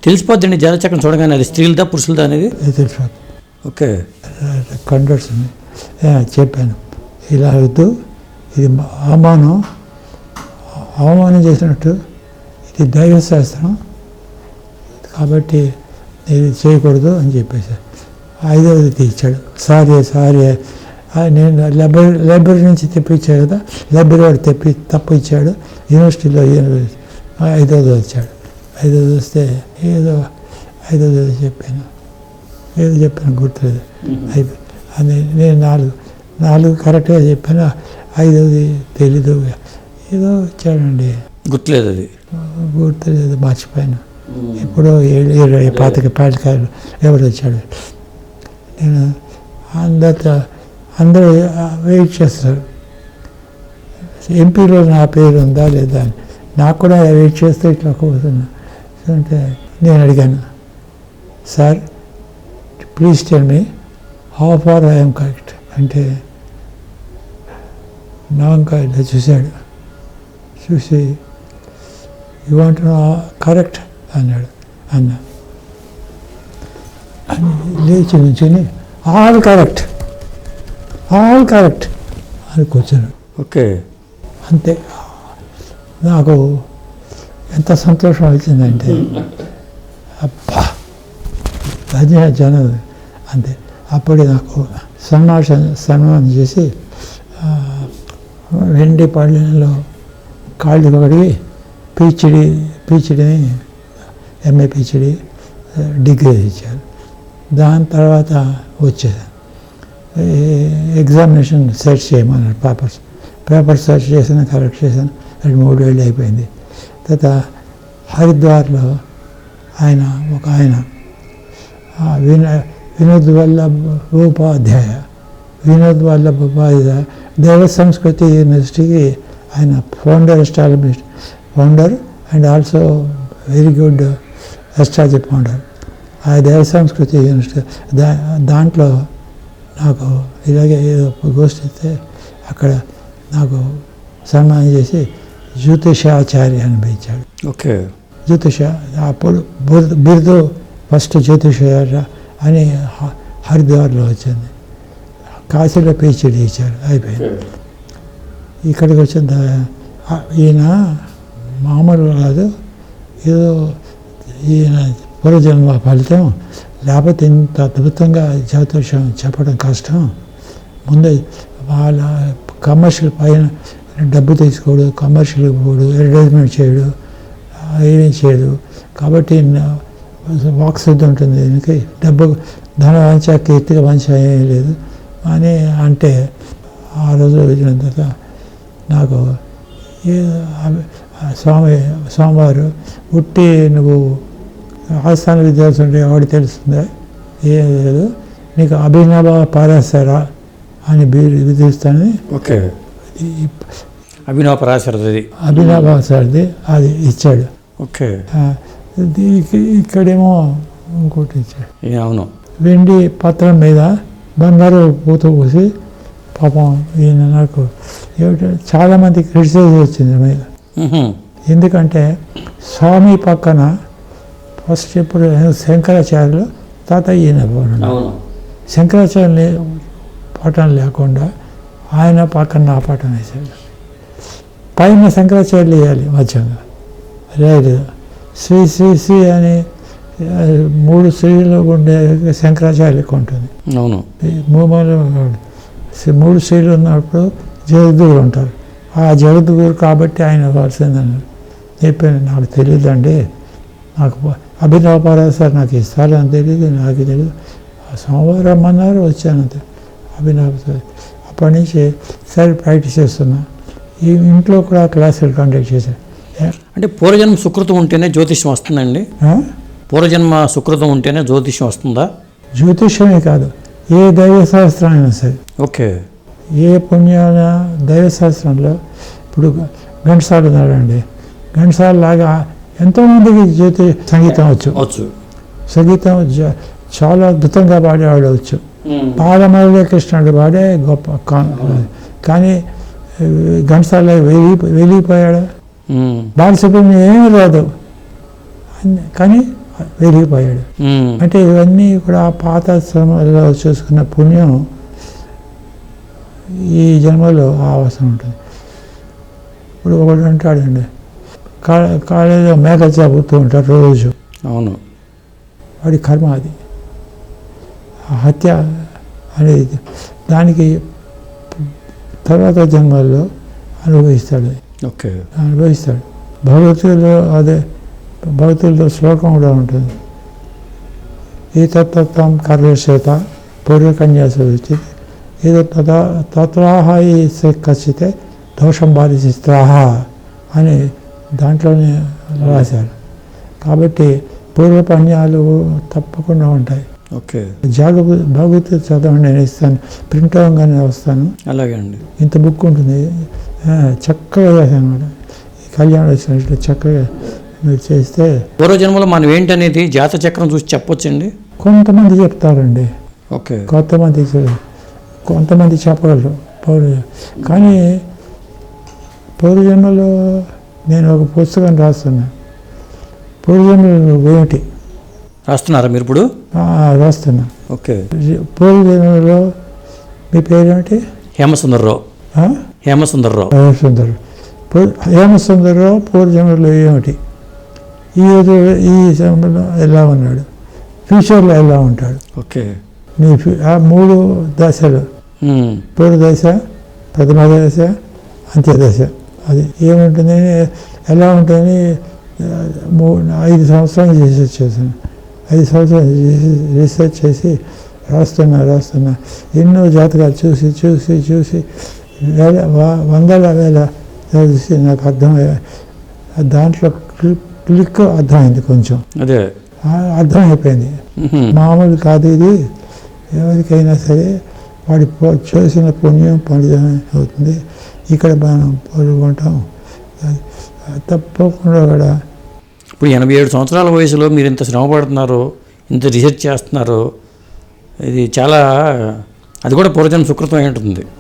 తెలిసిపోద్దండి జాతచక్రం చూడగానే అది స్త్రీలదా పురుషులదా అనేది? తెలిసిపోతుంది. ఓకే. కండర్స్ చెప్పాను, ఇలా వద్దు, ఇది అవమానం చేసినట్టు, ఇది దైవశాస్త్రం కాబట్టి ఇది చేయకూడదు అని చెప్పేశారు. 5వది తీర్చాడు. సారీ నేను లైబ్రరీ నుంచి తెప్పించాడు కదా, లైబ్రరీ వాడు తప్పు ఇచ్చాడు. యూనివర్సిటీలో 5వది వచ్చాడు. 5వది వస్తే ఏదో 5వది చెప్పాను గుర్తులేదు. అది నేను 4 కరెక్ట్గా చెప్పాను, 5వది తెలీదు, ఏదో వచ్చాడండి, గుర్తులేదు, అది గుర్తులేదు, మర్చిపోయాను. ఇప్పుడు 25 ఎవరు వచ్చాడు. నేను అందరూ వెయిట్ చేస్తారు, ఎంపీలో నా పేరు ఉందా లేదా అని. నాకు కూడా వెయిట్ చేస్తే ఇట్లా పోతున్నా. అంటే నేను అడిగాను, sir please tell me how far I'm correct అంటే నా ఇంకా ఇలా చూశాడు. చూసి యూ వాంట్ నో కరెక్ట్ అన్నాడు. అని లేచి నుంచుని ఆల్ కరెక్ట్ అని కూర్చున్నాడు. ఓకే. అంతే. నాకు ఎంత సంతోషం వచ్చిందంటే, అబ్బా జనం అంతే. అప్పుడే నాకు సన్మానం చేసి వెండి పళ్ళెంలో కాళ్ళు కడిగి పిహెచ్డీని ఎంఏ పిహెచ్డీ డిగ్రీ ఇచ్చారు. దాని తర్వాత వచ్చేసాను. ఎగ్జామినేషన్ సెర్చ్ చేయమన్నారు. పేపర్స్ సెర్చ్ చేశాను, కరెక్ట్ చేశాను. 3 ఏళ్ళు అయిపోయింది. తర్వాత హరిద్వార్లో ఒక ఆయన వినోద్ వల్లభోపాధ్యాయ దేవ సంస్కృతి యూనివర్సిటీకి ఆయన founder and also very good astrology founder. ఆ దేవ సంస్కృతి యూనివర్సిటీ దాంట్లో నాకు ఇలాగే ఏదో గోష్ఠి ఇస్తే అక్కడ నాకు సన్మానం చేసి జ్యోతిషాచార్య అని పిలిచాడు. ఓకే. జ్యోతిష అప్పుడు బిరుదు ఫస్ట్ జ్యోతిషాచార్య అని హరిద్వార్లో వచ్చింది. కాశీలో పిహెచ్డీ ఇచ్చారు, అయిపోయింది. ఇక్కడికి వచ్చిన ఈయన మామూలు కాదు, ఏదో ఈయన పూర్వజన్మ ఫలితం, లేకపోతే ఇంత అద్భుతంగా జ్యోతిషం చెప్పడం కష్టం. ముందే వాళ్ళ కమర్షియల్ పైన డబ్బు తీసుకోడు, కమర్షియల్ పోడు, అడ్వర్టైజ్మెంట్ చేయడు, ఏమీ చేయడు. కాబట్టి వాక్శుద్ధి ఉంటుంది. దీనికి డబ్బు ధనవంచ కీర్తిగా వంచ ఏమీ లేదు అని అంటే, ఆ రోజు వచ్చిన తర్వాత నాకు సోమవారు ఉట్టి నువ్వు ఆస్థాన విద్యార్థి ఉంటే ఎవడు తెలుస్తుందా, ఏం లేదు, నీకు అభినవ పరాశర అని విధిస్తానని. ఓకే. అభినవ పరాశరది అది ఇచ్చాడు. ఓకే. ఇక్కడేమో ఇంకోటి ఇచ్చాడు. అవును. వెండి పత్రం మీద బంగారు పూత పూసి, పాపం ఈయన నాకు చాలామంది క్రిటిసైజ్ వచ్చింది మీద. ఎందుకంటే స్వామి పక్కన ఫస్ట్ ఇప్పుడు శంకరాచార్యులు తాత ఈయన శంకరాచార్యులు పటం లేకుండా ఆయన పక్కన నా పటం వేశాడు. పైన శంకరాచార్యులు వేయాలి మధ్యంగా, లేదు శ్రీ శ్రీ శ్రీ అని 3 శ్రీలు ఉండే శంకరాచార్యులకు ఉంటుంది. అవును. 3 శ్రీలు ఉన్నప్పుడు జగద్గురు ఉంటారు. ఆ జగద్గురు కాబట్టి ఆయన వలసిందన్నారు. చెప్పాను, నాకు తెలియదండి, నాకు అభినవ పరాశర నాకు ఇస్తారని తెలియదు, నాకు తెలియదు. సోమవారం రమ్మన్నారు, వచ్చాను అంతే. అభినవ అప్పటి నుంచి సరే ప్రాక్టీస్ చేస్తున్నా. ఈ ఇంట్లో కూడా క్లాసులు కండక్ట్ చేశాను. అంటే పూర్వజన్మ సుకృతం ఉంటేనే జ్యోతిష్యం వస్తుందండి? పూర్వజన్మ సుకృతం ఉంటేనే జ్యోతిష్యం వస్తుందా? జ్యోతిష్యమే కాదు, ఏ దైవశాస్త్రం అయినా సరే. ఓకే. ఏ పుణ్యాల దైవశాస్త్రంలో ఇప్పుడు ఘంటసాల ఉన్నాడండి, ఘంటసాల లాగా ఎంతోమందికి సంగీతం వచ్చు. సంగీతం చాలా అద్భుతంగా పాడేవాడు వచ్చు. బాలమురళీ కృష్ణుడు పాడే గొప్ప. కానీ ఘంటసాల వెలిగిపోయాడు. బాలసుబ్రహ్మణ్యం ఏమీ రాదు, కానీ వెలిగిపోయాడు. అంటే ఇవన్నీ కూడా ఆ పాత శ్రమలో చూసుకున్న పుణ్యం ఈ జన్మలో అవసరం ఉంటుంది. ఇప్పుడు ఒకడు అంటాడండి, కాలేజీలో మేకలు చాపుతూ ఉంటాడు రోజు. అవును, వాడి కర్మ అది. ఆ హత్య అనేది దానికి తర్వాత జన్మల్లో అనుభవిస్తాడు. ఓకే, అనుభవిస్తాడు. భగవతుల్లో శ్లోకం కూడా ఉంటుంది. ఈ తత్వం కర్రచేత పూర్వకన్యాసి ఏదో తత్వాహ కచ్చితే దోషం బాధిస్తాహ అని దాంట్లోనే రాశారు. కాబట్టి పూర్వపన్యాలు తప్పకుండా ఉంటాయి. ఓకే, భగవద్గీత చదవండి, నేను ఇస్తాను, ప్రింట్ అవ్వగానే వస్తాను. అలాగే అండి. ఇంత బుక్ ఉంటుంది, చక్కగా చేశాను అనమాట. ఈ కళ్యాణం వచ్చినట్లు చక్కగా మీరు చేస్తే. పూర్వజన్మలో మనం ఏంటనేది జాత చక్రం చూసి చెప్పొచ్చండి. కొంతమంది చెప్తారండి, ఓకే, కొంతమంది చెప్పగలరు. కానీ పూర్వజన్మలో నేను ఒక పుస్తకం రాస్తున్నా. పూర్వజన్మలో ఏమిటి రాస్తున్నారా మీరు ఇప్పుడు? రాస్తున్నా. ఓకే, పూర్వజన్మలో మీ పేరేమిటి? హేమసుందర్రావు. హేమసుందర్రావు. హేమసుందర్రావు పూర్వజన్మలో ఏమిటి, ఈ జన్మలో ఎలా ఉన్నాడు, ఫ్యూచర్లో ఎలా ఉంటాడు. ఓకే, మీ ఆ 3 దశలు, పూర్వ దశ, ప్రథమ దశ, అంత్యదశ, అది ఏముంటుందని ఎలా ఉంటుందని 5 సంవత్సరాలు రీసెర్చ్ చేశాను. 5 సంవత్సరాలు రీసెర్చ్ చేసి రాస్తున్నా. ఎన్నో జాతకాలు చూసి వందల వేల చూసి నాకు దాంట్లో క్లిక్ అర్థమైంది. కొంచెం అదే అర్థమైపోయింది. మామూలు కాదు ఇది. ఎవరికైనా సరే వాడి చేసిన పుణ్యం ఫలితం అవుతుంది. ఇక్కడ మనం పాల్గొంటాం తప్పకుండా కూడా. ఇప్పుడు 87 సంవత్సరాల వయసులో మీరు ఇంత శ్రమ పడుతున్నారు, ఇంత రీసెర్చ్ చేస్తున్నారు, ఇది చాలా, అది కూడా పూర్వజన్మ సుకృతం అయి ఉంటుంది.